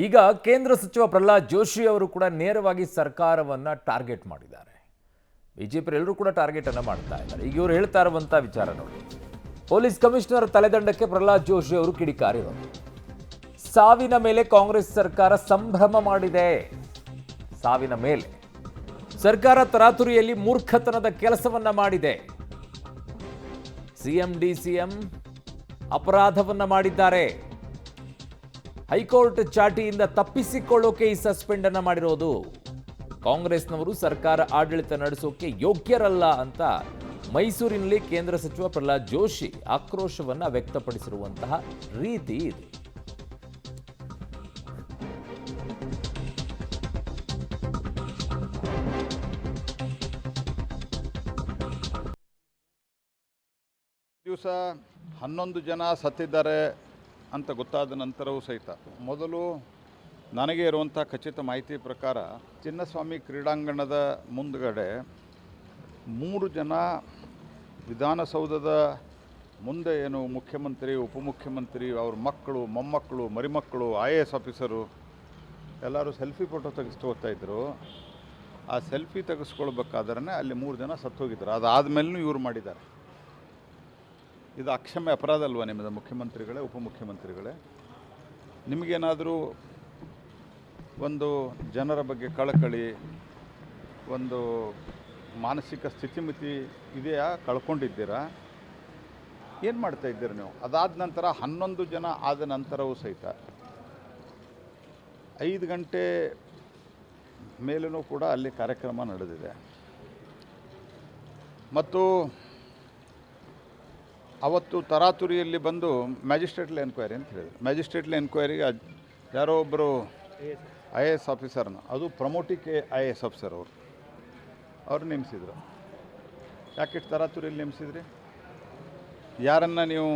ಈಗ ಕೇಂದ್ರ ಸಚಿವ ಪ್ರಹ್ಲಾದ್ ಜೋಶಿ ಅವರು ಕೂಡ ನೇರವಾಗಿ ಸರ್ಕಾರವನ್ನ ಟಾರ್ಗೆಟ್ ಮಾಡಿದ್ದಾರೆ. ಬಿಜೆಪಿ ಎಲ್ಲರೂ ಕೂಡ ಟಾರ್ಗೆಟ್ ಅನ್ನು ಮಾಡ್ತಾ ಇದ್ದಾರೆ. ಈಗ ಇವರು ಹೇಳ್ತಾ ಇರುವಂತ ವಿಚಾರ ನೋಡಿ, ಪೊಲೀಸ್ ಕಮಿಷನರ್ ತಲೆದಂಡಕ್ಕೆ ಪ್ರಹ್ಲಾದ್ ಜೋಶಿ ಅವರು ಕಿಡಿಕಾರಿದರು. ಸಾವಿನ ಮೇಲೆ ಕಾಂಗ್ರೆಸ್ ಸರ್ಕಾರ ಸಂಭ್ರಮ ಮಾಡಿದೆ. ಸಾವಿನ ಮೇಲೆ ಸರ್ಕಾರ ತರಾತುರಿಯಲ್ಲಿ ಮೂರ್ಖತನದ ಕೆಲಸವನ್ನ ಮಾಡಿದೆ. ಸಿಎಂ ಡಿಸಿಎಂ ಅಪರಾಧವನ್ನ ಮಾಡಿದ್ದಾರೆ. ಹೈಕೋರ್ಟ್ ಚಾಟಿಯಿಂದ ತಪ್ಪಿಸಿಕೊಳ್ಳೋಕೆ ಈ ಸಸ್ಪೆಂಡ್ ಅನ್ನ ಮಾಡಿರೋದು. ಕಾಂಗ್ರೆಸ್ನವರು ಸರ್ಕಾರ ಆಡಳಿತ ನಡೆಸೋಕೆ ಯೋಗ್ಯರಲ್ಲ ಅಂತ ಮೈಸೂರಿನಲ್ಲಿ ಕೇಂದ್ರ ಸಚಿವ ಪ್ರಹ್ಲಾದ್ ಜೋಶಿ ಆಕ್ರೋಶವನ್ನ ವ್ಯಕ್ತಪಡಿಸಿರುವಂತಹ ರೀತಿ ಇದು. ದಿವಸ 11 ಜನ ಸತ್ತಿದ್ದಾರೆ ಅಂತ ಗೊತ್ತಾದ ನಂತರವೂ ಸಹಿತ ಮೊದಲು ನನಗೆ ಇರುವಂಥ ಖಚಿತ ಮಾಹಿತಿ ಪ್ರಕಾರ ಚಿನ್ನಸ್ವಾಮಿ ಕ್ರೀಡಾಂಗಣದ ಮುಂದುಗಡೆ 3 ಜನ ವಿಧಾನಸೌಧದ ಮುಂದೆ ಏನು ಮುಖ್ಯಮಂತ್ರಿ, ಉಪಮುಖ್ಯಮಂತ್ರಿ, ಅವ್ರ ಮಕ್ಕಳು, ಮೊಮ್ಮಕ್ಕಳು, ಮರಿಮಕ್ಕಳು, IAS ಆಫೀಸರು ಎಲ್ಲರೂ ಸೆಲ್ಫಿ ಫೋಟೋ ತೆಗೆಸ್ಕೊಳ್ತಾ ಇದ್ದರು. ಆ ಸೆಲ್ಫಿ ತೆಗೆಸ್ಕೊಳ್ಬೇಕಾದ್ರೆ ಅಲ್ಲಿ 3 ಜನ ಸತ್ತೋಗಿದ್ರು. ಅದಾದಮೇಲೂ ಇವರು ಮಾಡಿದ್ದಾರೆ. ಇದು ಅಕ್ಷಮ್ಯ ಅಪರಾಧ ಅಲ್ವಾ ನಿಮ್ಮದು ಮುಖ್ಯಮಂತ್ರಿಗಳೇ, ಉಪಮುಖ್ಯಮಂತ್ರಿಗಳೇ? ನಿಮಗೇನಾದರೂ ಒಂದು ಜನರ ಬಗ್ಗೆ ಕಳಕಳಿ, ಒಂದು ಮಾನಸಿಕ ಸ್ಥಿತಿಮಿತಿ ಇದೆಯಾ? ಕಳ್ಕೊಂಡಿದ್ದೀರಾ? ಏನು ಮಾಡ್ತಾ ಇದ್ದೀರಿ ನೀವು? ಅದಾದ ನಂತರ 11 ಜನ ಆದ ನಂತರವೂ ಸಹಿತ 5 ಗಂಟೆ ಮೇಲೂ ಕೂಡ ಅಲ್ಲಿ ಕಾರ್ಯಕ್ರಮ ನಡೆದಿದೆ. ಮತ್ತು ಅವತ್ತು ತರಾತುರಿಯಲ್ಲಿ ಬಂದು ಮ್ಯಾಜಿಸ್ಟ್ರೇಟ್ಲಿ ಎನ್ಕ್ವೈರಿ ಅಂತ ಹೇಳಿದ್ರು. ಮ್ಯಾಜಿಸ್ಟ್ರೇಟ್ಲಿ ಎನ್ಕ್ವೈರಿಗೆ ಯಾರೋ ಒಬ್ಬರು IAS ಆಫೀಸರ್ನ, ಅದು ಪ್ರಮೋಟಿಕ್ IAS ಆಫೀಸರ್ ಅವರು ನೇಮಿಸಿದರು. ಯಾಕೆ ತರಾತುರಿಯಲ್ಲಿ ನೇಮಿಸಿದ್ರಿ? ಯಾರನ್ನು ನೀವು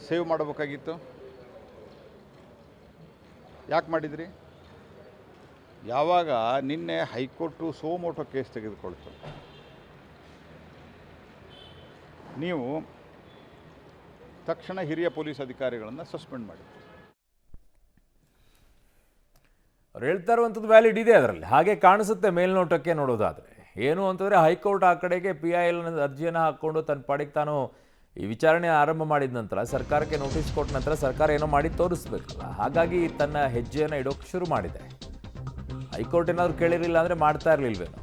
ಸೇವ್ ಮಾಡಬೇಕಾಗಿತ್ತು? ಯಾಕೆ ಮಾಡಿದ್ರಿ? ಯಾವಾಗ ನಿನ್ನೆ ಹೈಕೋರ್ಟು ಸೋಮೋಟೋ ಕೇಸ್ ತೆಗೆದುಕೊಳ್ತು, ನೀವು ತಕ್ಷಣ ಹಿರಿಯ ಪೊಲೀಸ್ ಅಧಿಕಾರಿಗಳನ್ನು ಸಸ್ಪೆಂಡ್ ಮಾಡಿ. ಅವ್ರು ಹೇಳ್ತಾ ಇರುವಂಥದ್ದು ವ್ಯಾಲಿಡ್ ಇದೆ ಅದರಲ್ಲಿ, ಹಾಗೆ ಕಾಣಿಸುತ್ತೆ ಮೇಲ್ನೋಟಕ್ಕೆ ನೋಡೋದಾದರೆ. ಏನು ಅಂತಂದರೆ ಹೈಕೋರ್ಟ್ ಆ ಕಡೆಗೆ PIL ಅರ್ಜಿಯನ್ನು ಹಾಕ್ಕೊಂಡು ತನ್ನ ಪಾಡಿಗೆ ತಾನು ಈ ವಿಚಾರಣೆ ಆರಂಭ ಮಾಡಿದ ನಂತರ ಸರ್ಕಾರಕ್ಕೆ ನೋಟಿಸ್ ಕೊಟ್ಟ ನಂತರ ಸರ್ಕಾರ ಏನೋ ಮಾಡಿ ತೋರಿಸ್ಬೇಕಲ್ಲ, ಹಾಗಾಗಿ ತನ್ನ ಹೆಜ್ಜೆಯನ್ನು ಇಡೋಕ್ಕೆ ಶುರು ಮಾಡಿದೆ. ಹೈಕೋರ್ಟ್ ಏನಾದರೂ ಕೇಳಿರಲಿಲ್ಲ ಅಂದರೆ ಮಾಡ್ತಾ ಇರಲಿಲ್ವೇನೋ.